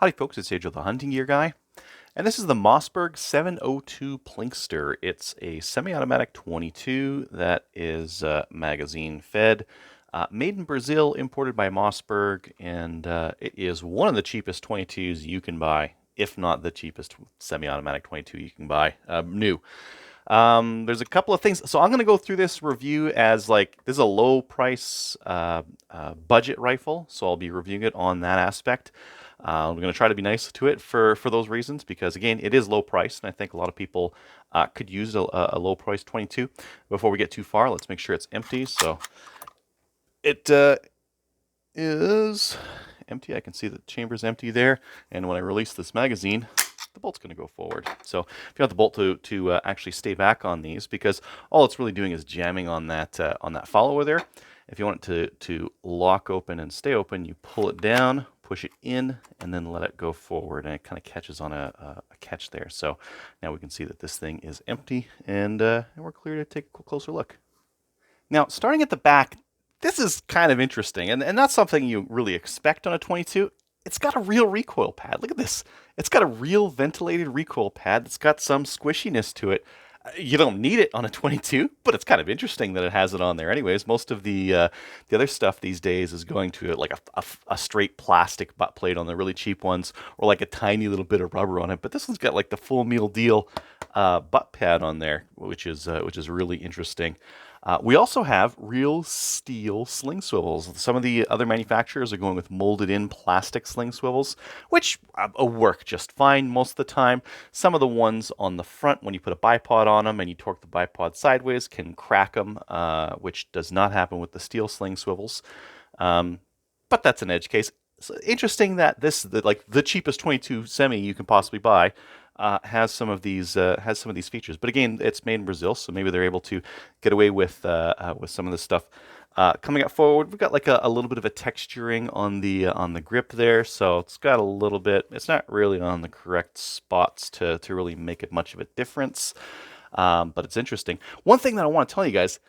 Howdy folks, it's Age of the Hunting Gear Guy, and this is the Mossberg 702 Plinkster. It's a semi-automatic 22 that is magazine fed, made in Brazil, imported by Mossberg, and it is one of the cheapest 22s you can buy, if not the cheapest semi-automatic 22 you can buy, new. There's a couple of things. So I'm going to go through this review as like, this is a low price budget rifle. So I'll be reviewing it on that aspect. We're going to try to be nice to it for those reasons, because again, it is low price. And I think a lot of people could use a low price 22. Before we get too far, let's make sure it's empty. So it is empty. I can see the chamber's empty there. And when I release this magazine, the bolt's going to go forward. So if you want the bolt to actually stay back on these, because all it's really doing is jamming on that follower there. If you want it to lock open and stay open, you pull it down, push it in, and then let it go forward, and it kind of catches on a catch there. So now we can see that this thing is empty, and we're clear to take a closer look. Now, starting at the back, this is kind of interesting, and not something you really expect on a 22. It's got a real recoil pad. Look at this. It's got a real ventilated recoil pad that's got some squishiness to it. You don't need it on a 22, but it's kind of interesting that it has it on there anyways. Most of the other stuff these days is going to like a straight plastic butt plate on the really cheap ones, or like a tiny little bit of rubber on it. But this one's got like the full meal deal butt pad on there, which is really interesting. We also have real steel sling swivels. Some of the other manufacturers are going with molded in plastic sling swivels, which work just fine most of the time. Some of the ones on the front, when you put a bipod on them and you torque the bipod sideways, can crack them, which does not happen with the steel sling swivels. But that's an edge case. So interesting that the cheapest 22 semi you can possibly buy has some of these features. But again, it's made in Brazil, so maybe they're able to get away with some of this stuff. Coming up forward, we've got like a little bit of a texturing on the grip there, so it's got a little bit. It's not really on the correct spots to really make it much of a difference, but it's interesting. One thing that I want to tell you guys,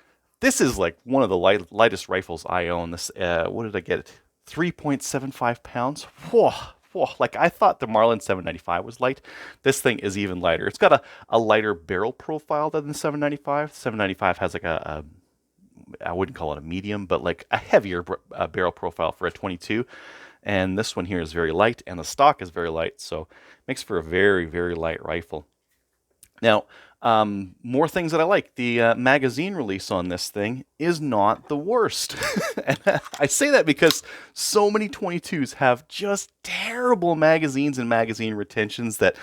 this is like one of the lightest rifles I own. This what did I get it? 3.75 pounds. Whoa. Whoa, like I thought the Marlin 795 was light. This thing is even lighter. It's got a lighter barrel profile than the 795. 795 has like I wouldn't call it a medium, but like a heavier barrel profile for a 22. And this one here is very light, and the stock is very light, so it makes for a very, very light rifle. Now, more things that I like. The magazine release on this thing is not the worst. And I say that because so many 22s have just terrible magazines and magazine retentions that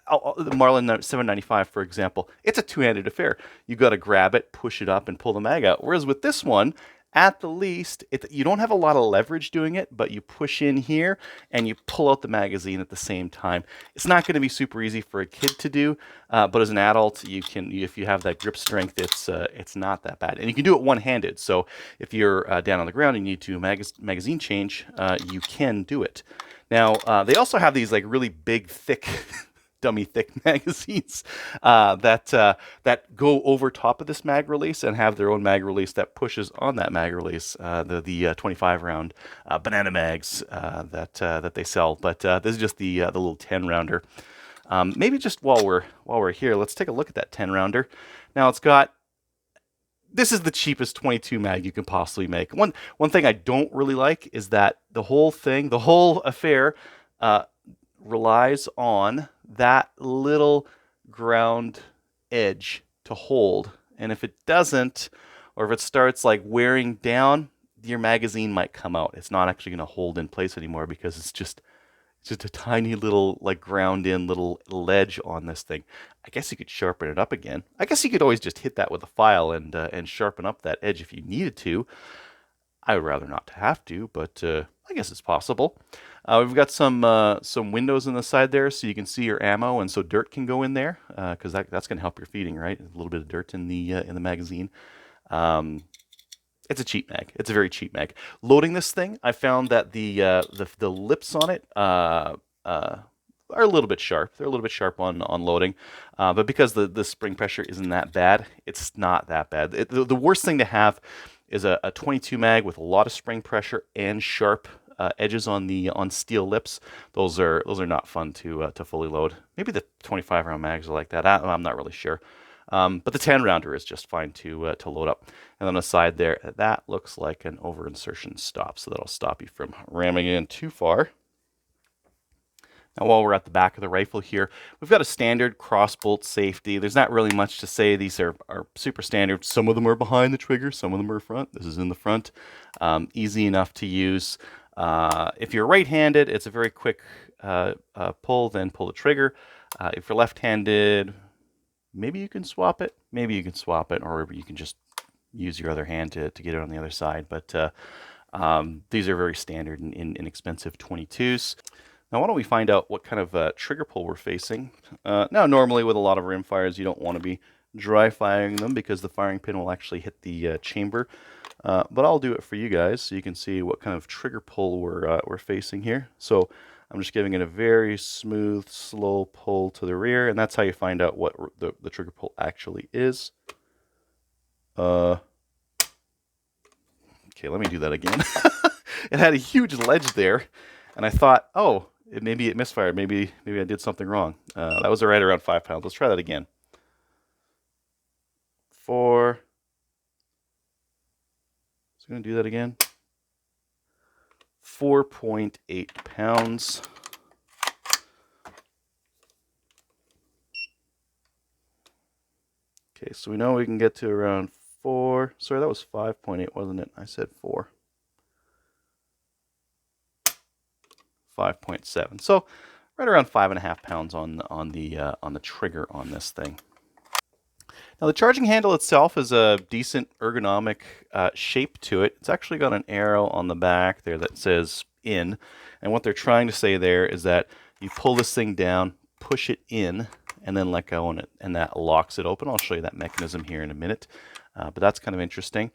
the Marlin 795, for example, it's a two-handed affair. You got to grab it, push it up, and pull the mag out. Whereas with this one, at the least, you don't have a lot of leverage doing it, but you push in here and you pull out the magazine at the same time. It's not going to be super easy for a kid to do, but as an adult, you can. If you have that grip strength, it's not that bad, and you can do it one-handed. So if you're down on the ground and you need to magazine change, you can do it. Now they also have these like really big, thick. Dummy thick magazines that go over top of this mag release and have their own mag release that pushes on that mag release, the 25 round banana mags that they sell. But this is just the little 10 rounder. Maybe just while we're here, let's take a look at that 10 rounder. Now this is the cheapest 22 mag you can possibly make. One thing I don't really like is that the whole affair relies on that little ground edge to hold, and if it doesn't, or if it starts like wearing down, your magazine might come out. It's not actually going to hold in place anymore because it's just a tiny little like ground in little ledge on this thing. I guess you could sharpen it up again. I guess you could always just hit that with a file and sharpen up that edge if you needed to. I would rather not to have to, but I guess it's possible. We've got some windows on the side there, so you can see your ammo, and so dirt can go in there, because that's going to help your feeding, right? A little bit of dirt in the magazine. It's a cheap mag. It's a very cheap mag. Loading this thing, I found that the lips on it are a little bit sharp. They're a little bit sharp on loading, but because the spring pressure isn't that bad, it's not that bad. The worst thing to have is a 22 mag with a lot of spring pressure and sharp edges on steel lips. Those are not fun to fully load. Maybe the 25 round mags are like that. I'm not really sure. But the 10 rounder is just fine to load up. And on the side there, that looks like an over insertion stop, so that'll stop you from ramming in too far. Now, while we're at the back of the rifle here, we've got a standard crossbolt safety. There's not really much to say. These are super standard. Some of them are behind the trigger, some of them are front. This is in the front. Easy enough to use. If you're right-handed, it's a very quick pull, then pull the trigger. If you're left-handed, maybe you can swap it. Maybe you can swap it, or you can just use your other hand to get it on the other side. But these are very standard and inexpensive 22s. Now, why don't we find out what kind of trigger pull we're facing. Now, normally with a lot of rimfires, you don't want to be dry firing them because the firing pin will actually hit the chamber. But I'll do it for you guys so you can see what kind of trigger pull we're facing here. So I'm just giving it a very smooth, slow pull to the rear, and that's how you find out what the trigger pull actually is. Okay, let me do that again. It had a huge ledge there, and I thought, oh, maybe it misfired. Maybe I did something wrong. That was right around 5 pounds. Let's try that again. 4. So I'm going to do that again. 4.8 pounds. Okay, so we know we can get to around 4. Sorry, that was 5.8, wasn't it? I said 4. 5.7. So right around 5.5 pounds on the trigger on this thing. Now the charging handle itself is a decent ergonomic shape to it. It's actually got an arrow on the back there that says in, and what they're trying to say there is that you pull this thing down, push it in, and then let go on it, and that locks it open. I'll show you that mechanism here in a minute. But that's kind of interesting.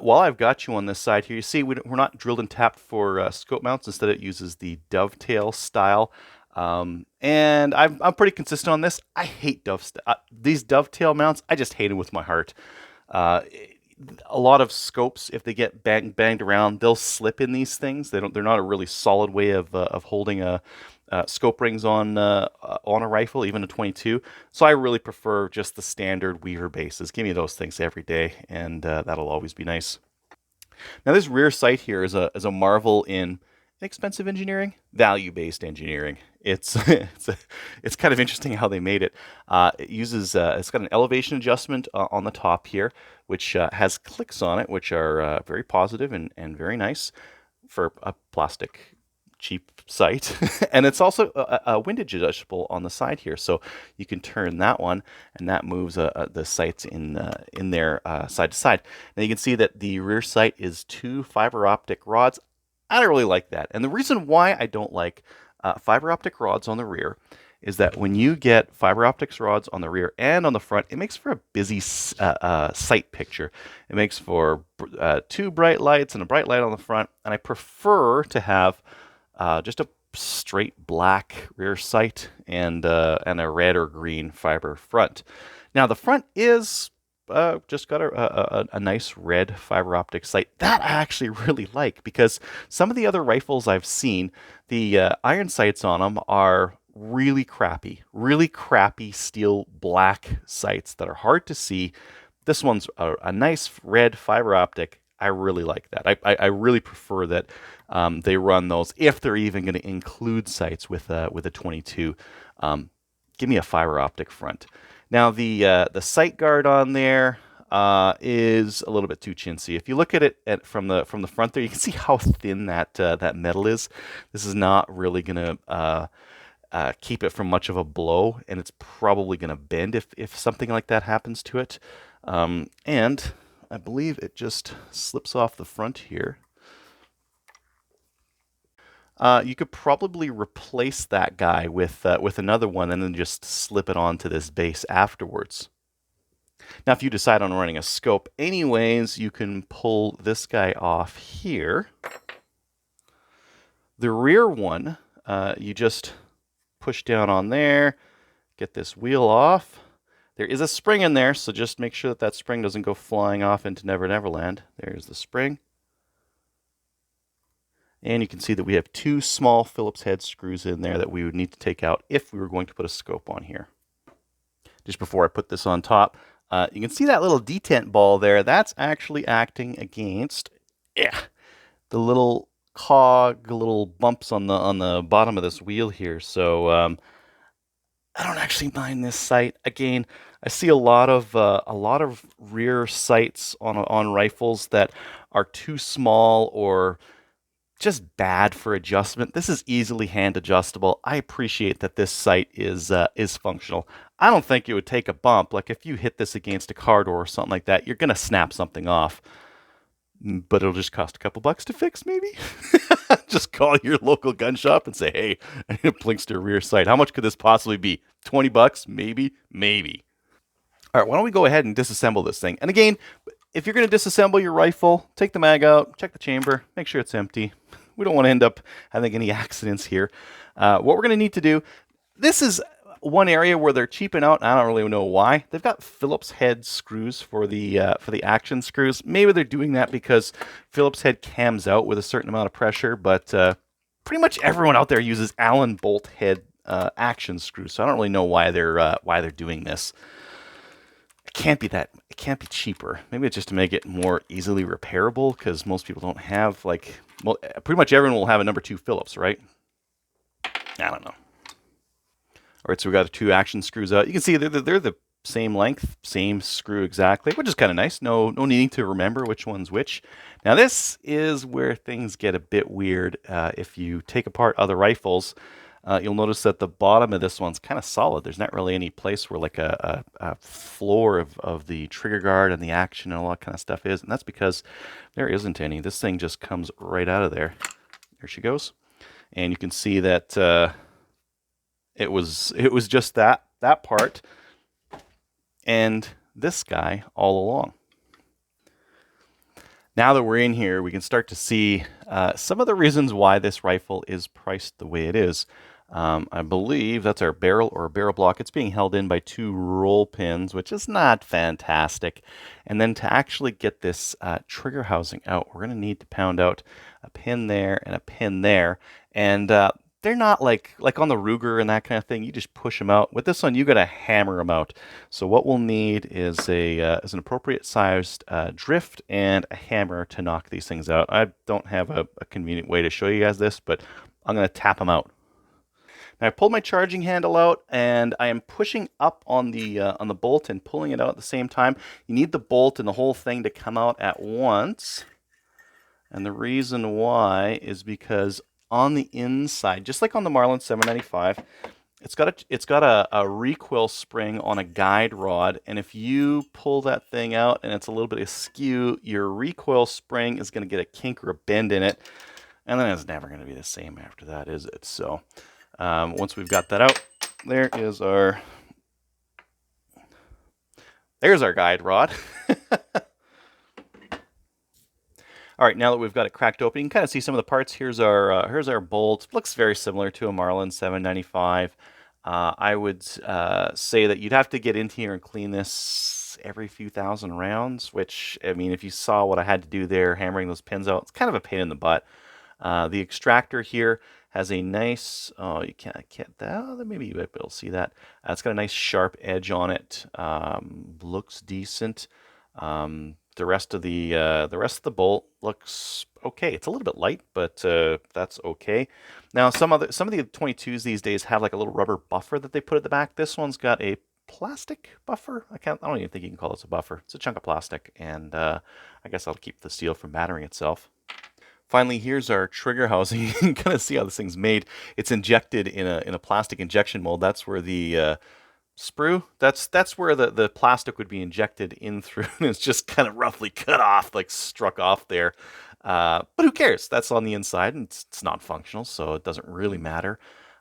While I've got you on this side here, you see we're not drilled and tapped for scope mounts. Instead, it uses the dovetail style. And I'm pretty consistent on this. I hate these dovetail mounts. I just hate them with my heart. A lot of scopes, if they get banged around, they'll slip in these things. They're not a really solid way of holding scope rings on a rifle, even a 22. So I really prefer just the standard Weaver bases. Give me those things every day, and that'll always be nice. Now this rear sight here is a marvel in inexpensive engineering, value-based engineering. It's it's kind of interesting how they made it. It uses it's got an elevation adjustment on the top here, which has clicks on it, which are very positive and very nice for a plastic cheap sight. And it's also a windage adjustable on the side here, so you can turn that one, and that moves the sights in there side to side. Now you can see that the rear sight is 2 fiber optic rods. I don't really like that, and the reason why I don't like fiber optic rods on the rear is that when you get fiber optics rods on the rear and on the front, it makes for a busy sight picture. It makes for 2 bright lights and a bright light on the front, and I prefer to have just a straight black rear sight and a red or green fiber front. Now the front is just got a nice red fiber optic sight. That I actually really like, because some of the other rifles I've seen, the iron sights on them are really crappy steel black sights that are hard to see. This one's a nice red fiber optic. I really like that. I really prefer that they run those, if they're even going to include sights with a 22. Give me a fiber optic front. Now the sight guard on there is a little bit too chintzy. If you look at it from the front there, you can see how thin that metal is. This is not really going to keep it from much of a blow, and it's probably going to bend if something like that happens to it. And I believe it just slips off the front here. You could probably replace that guy with another one and then just slip it onto this base afterwards. Now, if you decide on running a scope anyways, you can pull this guy off here. The rear one, you just push down on there, get this wheel off. There is a spring in there, so just make sure that spring doesn't go flying off into Never Never Land. There's the spring. And you can see that we have 2 small Phillips head screws in there that we would need to take out if we were going to put a scope on here. Just before I put this on top, you can see that little detent ball there. That's actually acting against the little cog, little bumps on the bottom of this wheel here. So I don't actually mind this sight. Again, I see a lot of rear sights on rifles that are too small or just bad for adjustment. This is easily hand adjustable. I appreciate that this sight is functional. I don't think it would take a bump. Like if you hit this against a car door or something like that, you're gonna snap something off. But it'll just cost a couple bucks to fix, maybe. Just call your local gun shop and say, "Hey, I need a Plinkster rear sight. How much could this possibly be? 20 bucks? Maybe, maybe." All right, why don't we go ahead and disassemble this thing? And again, if you're going to disassemble your rifle, take the mag out, check the chamber, make sure it's empty. We don't want to end up having any accidents here. What we're going to need to do, this is one area where they're cheaping out. I don't really know why. They've got Phillips head screws for the action screws. Maybe they're doing that because Phillips head cams out with a certain amount of pressure, but pretty much everyone out there uses Allen bolt head action screws. So I don't really know why they're doing this. It can't be cheaper. Maybe it's just to make it more easily repairable because most people don't have well, pretty much everyone will have a number 2 Phillips, right? I don't know. All right, so we got 2 action screws out. You can see they're the same length, same screw exactly, which is kind of nice. No needing to remember which one's which. Now this is where things get a bit weird. If you take apart other rifles, you'll notice that the bottom of this one's kind of solid. There's not really any place where like a floor of the trigger guard and the action and all that kind of stuff is, and that's because there isn't any. This thing just comes right out of there. There she goes. And you can see that it was just that part and this guy all along. Now that we're in here, we can start to see some of the reasons why this rifle is priced the way it is. I believe that's our barrel or barrel block. It's being held in by 2 roll pins, which is not fantastic. And then to actually get this trigger housing out, we're going to need to pound out a pin there and a pin there. And they're not like on the Ruger and that kind of thing. You just push them out. With this one, you got to hammer them out. So what we'll need is an appropriate sized drift and a hammer to knock these things out. I don't have a convenient way to show you guys this, but I'm going to tap them out. Now I pulled my charging handle out, and I am pushing up on the bolt and pulling it out at the same time. You need the bolt and the whole thing to come out at once. And the reason why is because on the inside, just like on the Marlin 795, it's got a recoil spring on a guide rod, and if you pull that thing out and it's a little bit askew, your recoil spring is going to get a kink or a bend in it, and then it's never going to be the same after that, is it? So once we've got that out, there's our guide rod. All right, now that we've got it cracked open, you can kind of see some of the parts. Here's our bolt. Looks very similar to a Marlin 795. I would say that you'd have to get into here and clean this every few thousand rounds, which, I mean, if you saw what I had to do there, hammering those pins out, it's kind of a pain in the butt. The extractor here has a nice, you can't get that, oh, maybe you might be able to see that. It's got a nice sharp edge on it. Looks decent. The rest of the bolt looks okay. It's a little bit light, but that's okay. Now some of the 22s these days have like a little rubber buffer that they put at the back. This one's got a plastic buffer. I don't even think you can call this a buffer. It's a chunk of plastic, and I guess that'll keep the steel from battering itself. Finally, here's our trigger housing. You can kind of see how this thing's made. It's injected in a plastic injection mold. That's where the sprue, that's where the plastic would be injected in through, and it's just kind of roughly cut off, like struck off there. But who cares? That's on the inside, and it's not functional, so it doesn't really matter.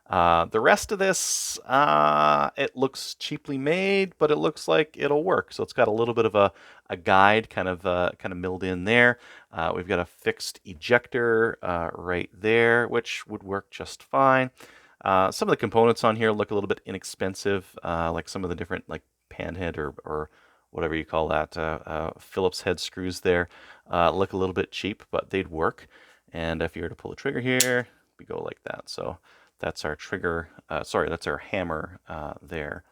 The rest of this, it looks cheaply made, but it looks like it'll work. So it's got a little bit of a guide kind of milled in there. We've got a fixed ejector right there, which would work just fine. Some of the components on here look a little bit inexpensive, like some of the different like panhead or whatever you call that, Phillips head screws there look a little bit cheap, but they'd work. And if you were to pull the trigger here, we go like that. So that's our trigger, that's our hammer there.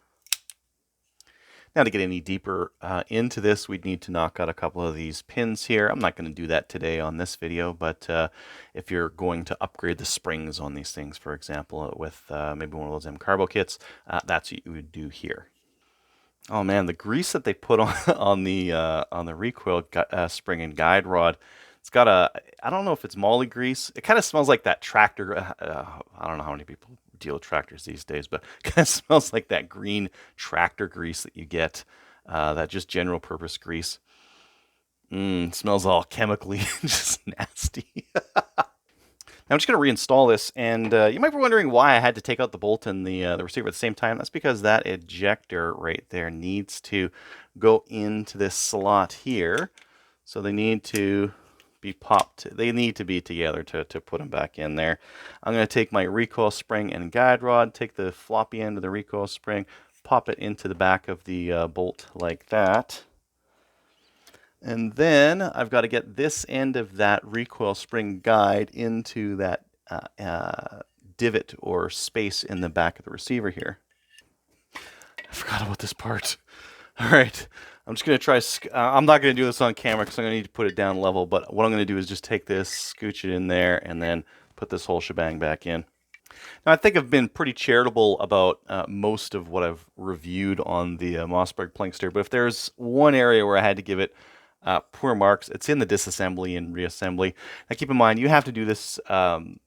Now to get any deeper into this, we'd need to knock out a couple of these pins here. I'm not going to do that today on this video, but if you're going to upgrade the springs on these things, for example, with maybe one of those M-Carbo kits, that's what you would do here. Oh man, the grease that they put on on the recoil spring and guide rod, it's got I don't know if it's moly grease. It kind of smells like that tractor. I don't know how many people deal with tractors these days, but it kind of smells like that green tractor grease that you get, that just general purpose grease. Smells all chemically, just nasty. Now I'm just going to reinstall this, and you might be wondering why I had to take out the bolt and the receiver at the same time. That's because that ejector right there needs to go into this slot here. So they need to be popped. They need to be together to put them back in there. I'm going to take my recoil spring and guide rod, take the floppy end of the recoil spring, pop it into the back of the bolt like that. And then I've got to get this end of that recoil spring guide into that divot or space in the back of the receiver here. I forgot about this part. All right, I'm just going to try, I'm not going to do this on camera because I'm going to need to put it down level, but what I'm going to do is just take this, scooch it in there, and then put this whole shebang back in. Now, I think I've been pretty charitable about most of what I've reviewed on the Mossberg Plinkster, but if there's one area where I had to give it poor marks, it's in the disassembly and reassembly. Now keep in mind, you have to do this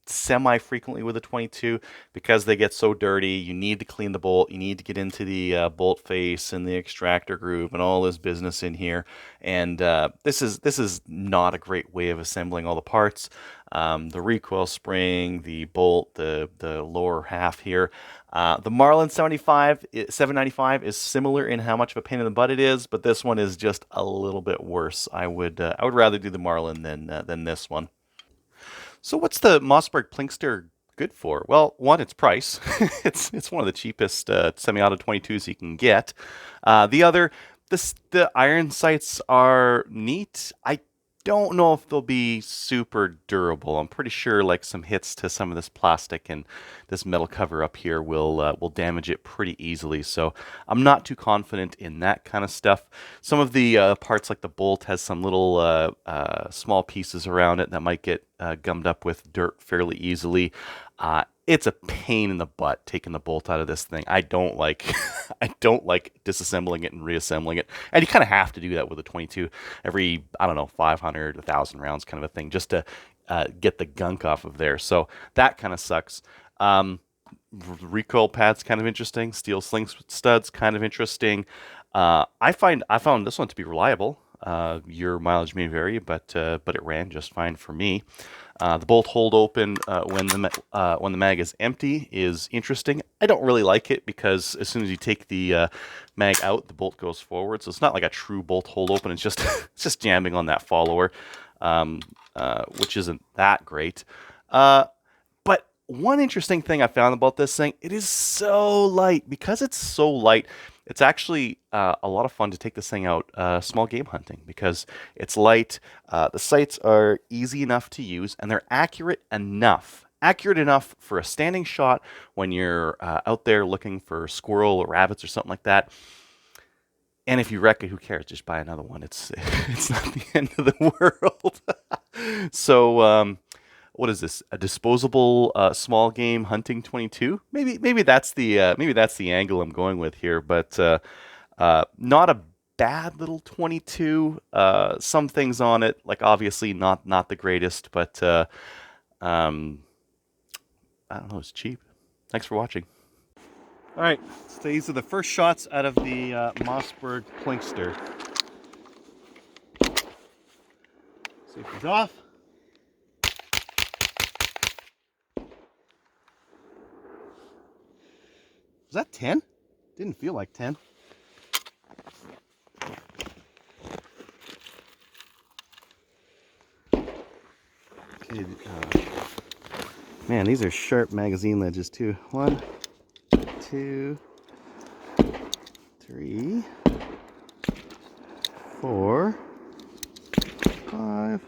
semi-frequently with a 22 because they get so dirty. You need to clean the bolt. You need to get into the bolt face and the extractor groove and all this business in here. And this is not a great way of assembling all the parts. The recoil spring, the bolt, the lower half here. The Marlin 795 is similar in how much of a pain in the butt it is, but this one is just a little bit worse. I would rather do the Marlin than this one. So what's the Mossberg Plinkster good for? Well, one, its price. it's one of the cheapest semi-auto 22s you can get. The other, the iron sights are neat. I don't know if they'll be super durable. I'm pretty sure like some hits to some of this plastic and this metal cover up here will damage it pretty easily. So I'm not too confident in that kind of stuff. Some of the parts like the bolt has some little small pieces around it that might get gummed up with dirt fairly easily. It's a pain in the butt taking the bolt out of this thing. I don't like I don't like disassembling it and reassembling it. And you kind of have to do that with a 22 every, I don't know, 500, 1,000 rounds kind of a thing just to get the gunk off of there. So that kind of sucks. Recoil pad's kind of interesting. Steel sling studs kind of interesting. I found this one to be reliable. Your mileage may vary, but it ran just fine for me. The bolt hold open when the mag is empty is interesting. I don't really like it because as soon as you take the mag out, the bolt goes forward. So it's not like a true bolt hold open. It's just it's just jamming on that follower, which isn't that great. But one interesting thing I found about this thing, it is so light. Because it's so light, it's actually a lot of fun to take this thing out small game hunting because it's light. The sights are easy enough to use and they're accurate enough. Accurate enough for a standing shot when you're out there looking for squirrel or rabbits or something like that. And if you wreck it, who cares? Just buy another one. It's not the end of the world. So what is this? A disposable small game hunting 22? Maybe that's the angle I'm going with here. But not a bad little 22. Some things on it, like obviously not the greatest, but I don't know. It's cheap. Thanks for watching. All right, so these are the first shots out of the Mossberg Plinkster. Safety's off. Was that 10? Didn't feel like 10. Okay, man, these are sharp magazine ledges too. 1, 2, 3, 4, 5,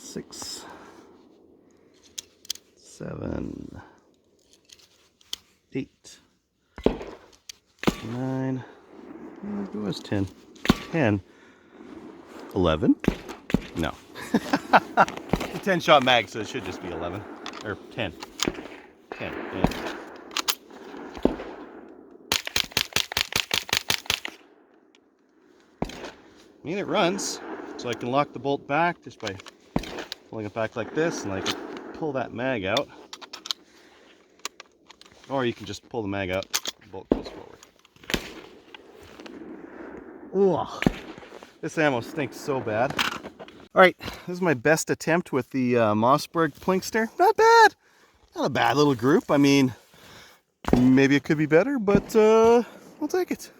6, 7, 8, 9, it was 10, 10, 11, no. It's a 10-shot mag, so it should just be 11, or 10, 10, yeah. I mean, it runs, so I can lock the bolt back just by pulling it back like this, and I can pull that mag out. Or you can just pull the mag out, the bolt goes forward. Ugh, this ammo stinks so bad. Alright, this is my best attempt with the Mossberg Plinkster. Not bad! Not a bad little group. I mean, maybe it could be better, but I'll take it.